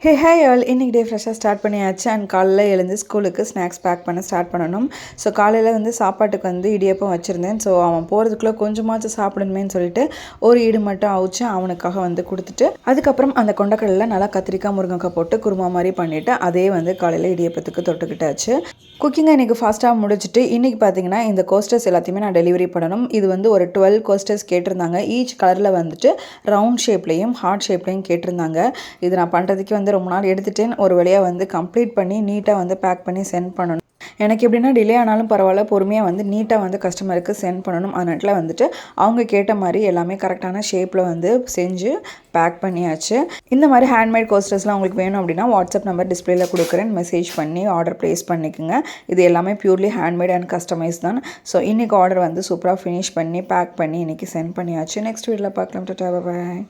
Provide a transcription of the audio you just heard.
Hey hi all இன்றைக்கி டே ஃப்ரெஷ்ஷாக start பண்ணியாச்சு அண்ட் காலையில் எழுந்து ஸ்கூலுக்கு ஸ்நாக்ஸ் பேக் பண்ண ஸ்டார்ட் பண்ணணும். ஸோ காலையில் வந்து சாப்பாட்டுக்கு வந்து இடியப்பம் வச்சுருந்தேன். ஸோ அவன் போகிறதுக்குள்ளே கொஞ்சமாச்சும் சாப்பிடணுமேன்னு சொல்லிட்டு ஒரு ஈடு மட்டும் அவிச்சு அவனுக்காக வந்து கொடுத்துட்டு அதுக்கப்புறம் அந்த கொண்டக்கடலில் நல்லா கத்திரிக்காய் முருங்கைக்காய் போட்டு குருமா மாதிரி பண்ணிவிட்டு அதே வந்து காலையில் இடியப்பத்துக்கு தொட்டுக்கிட்டாச்சு. குக்கிங்கை இன்றைக்கி ஃபாஸ்ட்டாக முடிச்சுட்டு இன்றைக்கி பார்த்தீங்கன்னா இந்த கோஸ்டர்ஸ் எல்லாத்தையுமே நான் டெலிவரி பண்ணணும். இது வந்து ஒரு 12 கோஸ்டர்ஸ் கேட்டிருந்தாங்க. ஈச் கலரில் வந்துட்டு ரவுண்ட் ஷேப்லேயும் ஹார்ட் ஷேப்லேயும் கேட்டிருந்தாங்க. இது நான் பண்ணுறதுக்கு வந்து ரொம்ப நாள் எடுத்துட்டேன். ஒரு வழியாக வந்து கம்ப்ளீட் பண்ணி நீட்டாக வந்து பேக் பண்ணி சென்ட் பண்ணணும். எனக்கு எப்படின்னா டிலே ஆனாலும் பரவாயில்ல, பொறுமையாக வந்து நீட்டாக வந்து கஸ்டமருக்கு சென்ட் பண்ணணும். அதனால வந்துட்டு அவங்க கேட்ட மாதிரி எல்லாமே கரெக்டான ஷேப்பில் வந்து செஞ்சு பேக் பண்ணியாச்சு. இந்த மாதிரி ஹேண்ட்மேட் கோஸ்டர்ஸ்லாம் உங்களுக்கு வேணும் அப்படின்னா வாட்ஸ்அப் நம்பர் டிஸ்பிளேல கொடுக்குறேன், மெசேஜ் பண்ணி ஆர்டர் ப்ளேஸ் பண்ணிக்கோங்க. இது எல்லாமே பியூர்லி ஹேண்ட்மேட் அண்ட் கஸ்டமைஸ் தான். ஸோ இன்றைக்கி ஆர்டர் வந்து சூப்பராக ஃபினிஷ் பண்ணி பேக் பண்ணி இன்றைக்கி சென்ட் பண்ணியாச்சு. நெக்ஸ்ட் வீடியோவில் பார்க்கலாம். Tata, bye bye.